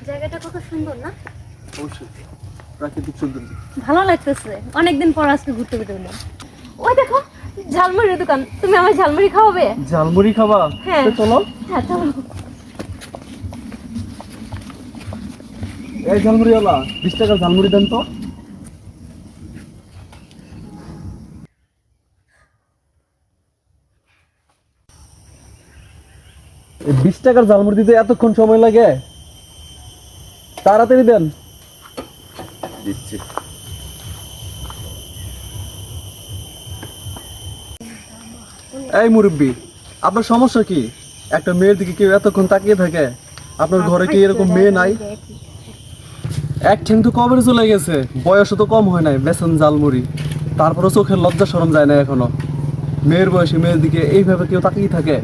জায়গাটা কত সুন্দর না? অবশ্যই প্রাকৃতিক সৌন্দর্য। ভালো লাগতেছে, অনেকদিন পর আজকে ঘুরতে বেরোলাম। ওই দেখো ঝালমুড়ির দোকান, তুমি আমার ঝালমুড়ি খাওয়াবে? ঝালমুড়ি খাবা? হ্যাঁ চলো। হ্যাঁ চলো। এই ঝালমুড়িওয়ালা 20 টাকার ঝালমুড়ি দেন তো। এই 20 টাকার ঝালমুড়ি দিতে এতক্ষণ সময় লাগে? তাড়াতাড়ি দেন। দিচ্ছি। এই মুরব্বি, আপনার সমস্যা কি? একটা মেয়ের দিকে কেউ এতক্ষণ তাকিয়ে থাকে? আপনার ঘরে কি এরকম মেয়ে নাই? এক ঠ্যাং তো কবে চলে গেছে, বয়সও তো কম হয় নাই, বেসন ঝালমুড়ি, তারপরে চোখের লজ্জা শরম যায় না এখনো। মেয়ের বয়সী মেয়ের দিকে এইভাবে কেউ তাকিয়ে থাকে?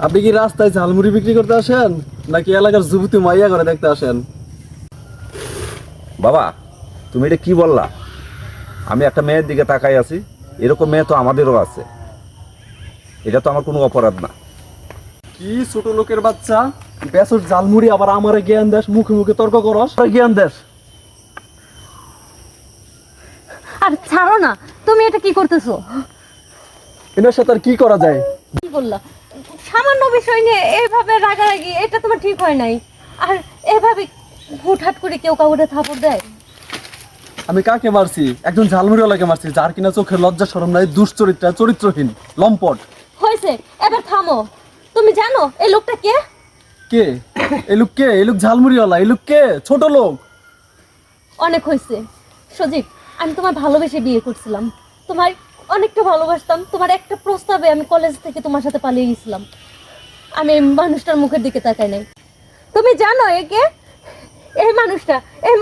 আপনি কি রাস্তায় ঝালমুড়ি বিক্রি করতে আসেন, নাকি এলাকার যুবতী মাইয়া করে দেখতে আসেন? বাবা, তুমি এটা কি বললা? আমি একটা মেয়ের দিকে তাকাই আছি, এরকম মেয়ে তো আমাদেরও আছে। এটা তো আমার কোনো অপরাধ না। কি ছোট লোকের বাচ্চা, বেসর ঝালমুড়ি আবার আমারে জ্ঞান দেশ, মুখে মুখে তর্ক করস, জ্ঞান দেশ। আর ছাড়ো না, তুমি এটা কি করতেছো? এনার সাথে আর কি করা যায়? কি বললা? সামান্য বিষয় নিয়ে এইভাবে রাগারাগি, এটা তোমার ঠিক হয় নাই। আর এভাবে হুটহাট করে কেউ কাউকে থাপড় দেয়? আমি কাকে মারছি? একজন ঝালমুড়িওয়ালাকে মারছি, যার কিনা চোখের লজ্জা শরম নাই, দুশ্চরিত্রা, চরিত্রহীন, লম্পট। হয়েছে, এবার থামো। তুমি জানো এই লোকটা কে? কে এই লোক? কে এই লোক? ঝালমুড়িওয়ালা। এই লোক কে? ছোট লোক। অনেক হয়েছে সজীব, আমি তোমার ভালোবেসে বিয়ে করছিলাম, তোমার অনেকটা ভালোবাসতাম। তোমার একটা প্রস্তাবে আমি কলেজ থেকে তোমার সাথে পালিয়ে গেছিলাম। আমি এই মানুষটার মুখের দিকে তাকাই নাই। তুমি জানো একে? এই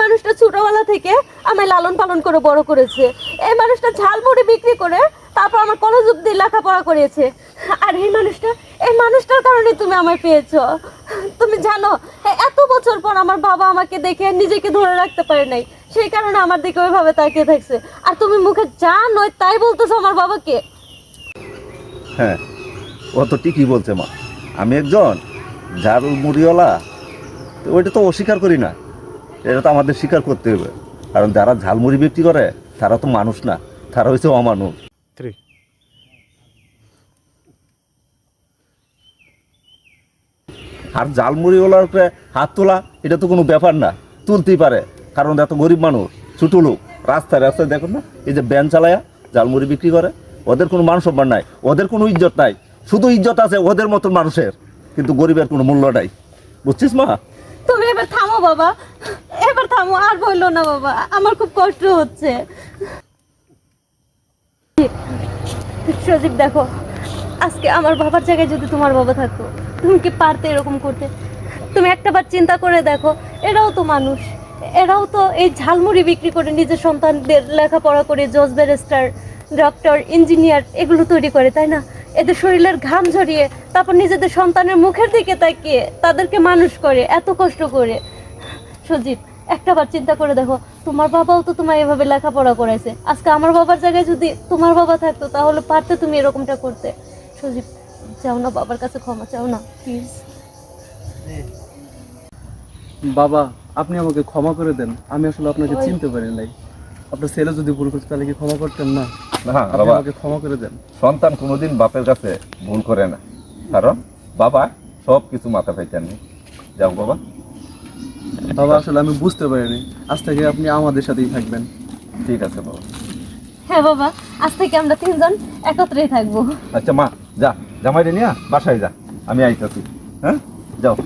মানুষটা ছোটবেলা থেকে আমায় লালন পালন করে বড় করেছে। এই মানুষটা ঝালমুড়ি বিক্রি করে তারপর আমার কলেজ অব্দি লেখাপড়া করিয়েছে। আর এই মানুষটার কারণে তুমি আমায় পেয়েছো। তুমি জানো এত বছর পর আমার বাবা আমাকে দেখে নিজেকে ধরে রাখতে পারে নাই, সেই কারণে আমার দিকে ওইভাবে তাকিয়ে থাকছে। আর তুমি মুখে যা নয় তাই বলতেছো আমার বাবাকে। হ্যাঁ, ও তো ঠিকই বলছে মা। আমি একজন ঝালমুড়িওয়ালা, তো ওইটা তো অস্বীকার করি না। এটা তো আমাদের স্বীকার করতে হবে, কারণ যারা ঝালমুড়ি বিক্রি করে তারা তো মানুষ না, তারা হচ্ছে অমানুষ। আর ঝালমুড়িওয়ালার উপরে হাত তোলা এটা তো কোনো ব্যাপার না, তুলতেই পারে, কারণ এত গরিব মানুষ, ছোটো লোক, রাস্তায় রাস্তায় দেখুন না, এই যে ব্যান চালায়া ঝালমুড়ি বিক্রি করে, ওদের কোনো মান সম্মান নাই, ওদের কোনো ইজ্জত নাই। শুধু ইজ্জত আছে ওদের মতন মানুষের, কিন্তু গরিবের কোনো মূল্য নাই। বুঝছিস মা? তুমি এবার থামো বাবা, এবার থামো, আর বললো না বাবা, আমার খুব কষ্ট হচ্ছে। সজীব দেখো, আজকে আমার বাবার জায়গায় যদি তোমার বাবা থাকতো, তুমি কি পারতে এরকম করতে? তুমি একটাবার চিন্তা করে দেখো, এরাও তো মানুষ, এরাও তো এই ঝালমুড়ি বিক্রি করে নিজের সন্তানদের লেখাপড়া করে জজ ব্যারিস্টার, ডক্টর, ইঞ্জিনিয়ার এগুলো তৈরি করে, তাই না? এদের শরীরের ঘাম ঝরিয়ে তারপর নিজেদের সন্তানের মুখের দিকে তাকিয়ে তাদেরকে মানুষ করে এত কষ্ট করে। সজীব একটাবার চিন্তা করে দেখো, তোমার বাবাও তো তোমার এভাবে লেখাপড়া করাইছে। আজকে আমার বাবার জায়গায় যদি তোমার বাবা থাকতো, তাহলে পারতে তুমি এরকমটা করতে? সজীব চাও না, বাবার কাছে ক্ষমা চাও না প্লিজ। বাবা, আপনি আমাকে ক্ষমা করে দেন, আমি আসলে আপনাকে চিনতে পারি নাই। আপনার ছেলে যদি ভুল করতে তাহলে কি ক্ষমা করতেন না? না আপনি বাবা, আমাকে ক্ষমা করে দেন। সন্তান কোনোদিন বাপের কাছে ভুল করে না, কারণ বাবা সব কিছু মাথা পেতেন। যাও বাবা। বাবা আসলে আমি বুঝতে পারিনি, আজ থেকে আপনি আমাদের সাথেই থাকবেন। ঠিক আছে বাবা। হ্যাঁ বাবা, আজ থেকে আমরা তিনজন একত্রেই থাকবো। আচ্ছা মা, যা জামাইরে নিয়ে বাসায় যা, আমি আইতাছি। হ্যাঁ, যাও।